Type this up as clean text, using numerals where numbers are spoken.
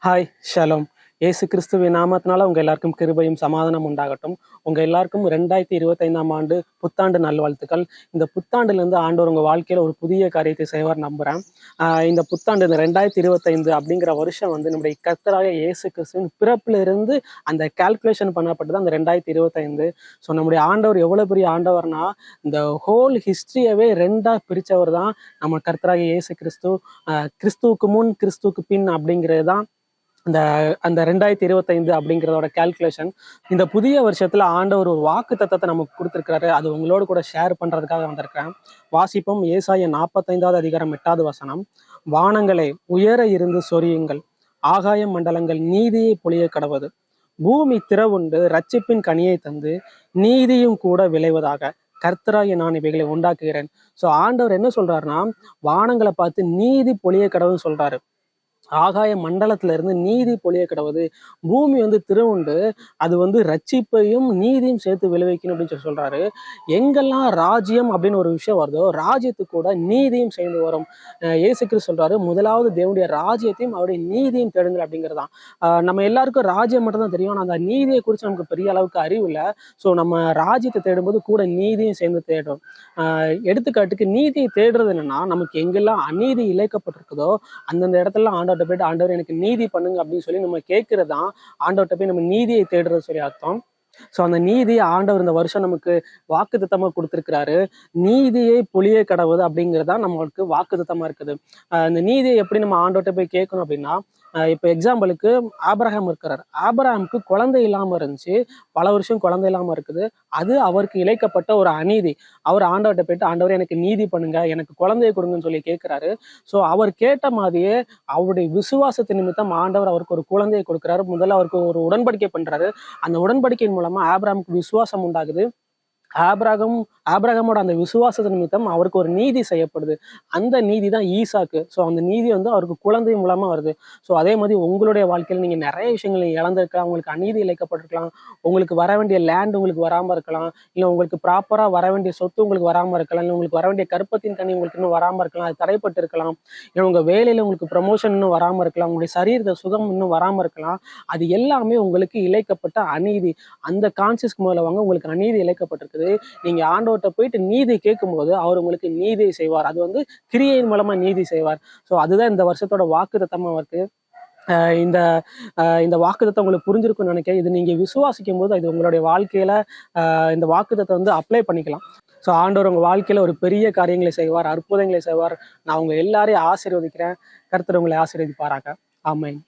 Hi shalom. இயேசு கிறிஸ்துவின் நாமத்தினால உங்க எல்லாருக்கும் கிருபையும் சமாதானம் உண்டாகட்டும். உங்க எல்லாருக்கும் 2025ஆம் ஆண்டு புத்தாண்டு நல்வாழ்த்துக்கள். இந்த புத்தாண்டுல இருந்து ஆண்டவர் உங்க வாழ்க்கையில ஒரு புதிய காரியத்தை செய்வார் நம்புறேன். இந்த புத்தாண்டு இந்த 2025 அப்படிங்கிற வருஷம் வந்து நம்முடைய கர்த்தராகிய இயேசு கிறிஸ்துவின் பிறப்புல இருந்து அந்த கால்குலேஷன் பண்ணப்பட்டது அந்த 2025. ஸோ நம்முடைய ஆண்டவர் எவ்வளவு பெரிய ஆண்டவர்னா, இந்த ஹோல் ஹிஸ்டரியவே ரெண்டா பிரிச்சவர் தான் நம்ம கர்த்தராகிய இயேசு கிறிஸ்து. கிறிஸ்துவுக்கு முன் கிறிஸ்துவுக்கு பின் அப்படிங்கிறது தான் அந்த அந்த 2025 அப்படிங்கிறதோட கால்குலேஷன். இந்த புதிய வருஷத்துல ஆண்டவர் ஒரு வாக்கு தத்தத்தை நமக்கு கொடுத்துருக்காரு. அது உங்களோட கூட ஷேர் பண்றதுக்காக வந்திருக்கிறேன். வாசிப்போம். ஏசாயா 45வது அதிகாரம் 8வது வசனம். வானங்களை உயர இருந்து சொரியுங்கள், ஆகாய மண்டலங்கள் நீதியை பொழிய கடவது, பூமி திறவுண்டு ரட்சிப்பின் கனியை தந்து நீதியும் கூட விளைவதாக, கர்த்தராகிய நான் இவைகளை உண்டாக்குகிறேன். ஸோ ஆண்டவர் என்ன சொல்றாருன்னா, வானங்களை பார்த்து நீதி பொழிய கடவுன்னு சொல்றாரு. ஆகாய மண்டலத்துல இருந்து நீதி பொழிய கிடவுது, பூமி வந்து திருவுண்டு அது வந்து ரட்சிப்பையும் நீதியும் சேர்த்து விளைவிக்கணும் அப்படின்னு சொல்றாரு. எங்கெல்லாம் ராஜ்யம் அப்படின்னு ஒரு விஷயம் வருதோ, ராஜ்யத்துக்கு கூட நீதியும் சேர்ந்து வரும். இயேசு கிறிஸ்து சொல்றாரு, முதலாவது தேவனுடைய ராஜ்யத்தையும் அவருடைய நீதியும் தேடுங்கள் அப்படிங்கிறதான். நம்ம எல்லாருக்கும் ராஜ்யம் மட்டும் தான் தெரியும், ஆனால் அந்த நீதியை குறித்து நமக்கு பெரிய அளவுக்கு அறிவு இல்லை. ஸோ நம்ம ராஜ்யத்தை தேடும்போது கூட நீதியும் சேர்ந்து தேடும். எடுத்துக்காட்டுக்கு நீதியை தேடுறது என்னன்னா, நமக்கு எங்கெல்லாம் அநீதி இழைக்கப்பட்டிருக்குதோ அந்தந்த இடத்துல ஆண்டவர்கிட்ட போயிட்டு, ஆண்டவர் எனக்கு நீதி பண்ணுங்க அப்படின்னு சொல்லி நம்ம கேட்கறது தான் ஆண்டவர்கிட்ட போய் நம்ம நீதியை தேடுறது சொல்லி அர்த்தம். ஸோ அந்த நீதி ஆண்டவர் இந்த வருஷம் நமக்கு வாக்குத்தத்தமா கொடுத்துருக்கிறாரு. நீதியை பொழிய கடவுது அப்படிங்கிறது தான் நம்மளுக்கு வாக்குத்தத்தமா இருக்குது. இந்த நீதியை எப்படி நம்ம ஆண்டவர்கிட்ட போய் கேட்கணும் அப்படின்னா, இப்போ எக்ஸாம்பிளுக்கு ஆபிரகாம் இருக்கிறார். ஆபிரகாமுக்கு குழந்தை இல்லாம இருந்துச்சு, பல வருஷம் குழந்தை இல்லாம இருக்குது. அது அவருக்கு இழைக்கப்பட்ட ஒரு அநீதி. அவர் ஆண்டவர்கிட்ட போயிட்டு, ஆண்டவர் எனக்கு நீதி பண்ணுங்க, எனக்கு குழந்தையை கொடுங்கன்னு சொல்லி கேட்கிறாரு. ஸோ அவர் கேட்ட மாதிரியே அவருடைய விசுவாசத்தின் நிமித்தம் ஆண்டவர் அவருக்கு ஒரு குழந்தையை கொடுக்கிறாரு. முதல்ல அவருக்கு ஒரு உடன்படிக்கை பண்றாரு. அந்த உடன்படிக்கையின் மூலமா ஆபிரகாமுக்கு விசுவாசம் உண்டாகுது. ஆபிரகாமோட அந்த விசுவாசத்தின் நிமித்தம் அவருக்கு ஒரு நீதி செய்யப்படுது. அந்த நீதி தான் ஈசாக்கு. ஸோ அந்த நீதி வந்து அவருக்கு குழந்தை மூலமா வருது. ஸோ அதே மாதிரி உங்களுடைய வாழ்க்கையில் நீங்க நிறைய விஷயங்கள் நீங்க இழந்திருக்கலாம், உங்களுக்கு அநீதி இழைக்கப்பட்டிருக்கலாம், உங்களுக்கு வர வேண்டிய லேண்ட் உங்களுக்கு வராம இருக்கலாம், இல்லை உங்களுக்கு ப்ராப்பரா வர வேண்டிய சொத்து உங்களுக்கு வராம இருக்கலாம், இல்லை உங்களுக்கு வர வேண்டிய கற்பத்தின் கனி உங்களுக்கு இன்னும் வராம இருக்கலாம், அது தடைப்பட்டு இருக்கலாம், இல்லை உங்க வேலையில உங்களுக்கு ப்ரமோஷன் இன்னும் வராம இருக்கலாம், உங்களுடைய சரீரத்தை சுகம் இன்னும் வராம இருக்கலாம். அது எல்லாமே உங்களுக்கு இழைக்கப்பட்ட அநீதி. அந்த கான்சியஸ்க்கு முதல்ல வாங்க, உங்களுக்கு அநீதி இழைக்கப்பட்டிருக்குது. நீங்க ஆண்டவர்கிட்ட போயிட்டு நீதி கேட்கும்போது அவர் உங்களுக்கு நீதியை செய்வார். அது வந்து கிரியையின் மூலமா நீதி செய்வார். ஸோ அதுதான் இந்த வருஷத்தோட வாக்குத்தத்தமா இருக்கு. இந்த இந்த வாக்குத்தத்தம் உங்களுக்கு புரிஞ்சிருக்கும்னு நினைக்கிறேன். இது நீங்க விசுவாசிக்கும் போது இது உங்களுடைய வாழ்க்கையில இந்த வாக்குத்தத்தை வந்து அப்ளை பண்ணிக்கலாம். ஸோ ஆண்டவர் உங்க வாழ்க்கையில ஒரு பெரிய காரியங்களை செய்வார், அற்புதங்களை செய்வார். நான் உங்க எல்லாரையும் ஆசீர்வதிக்கிறேன். கர்த்தர் உங்களை ஆசீர்வதிப்பாராக. ஆமென்.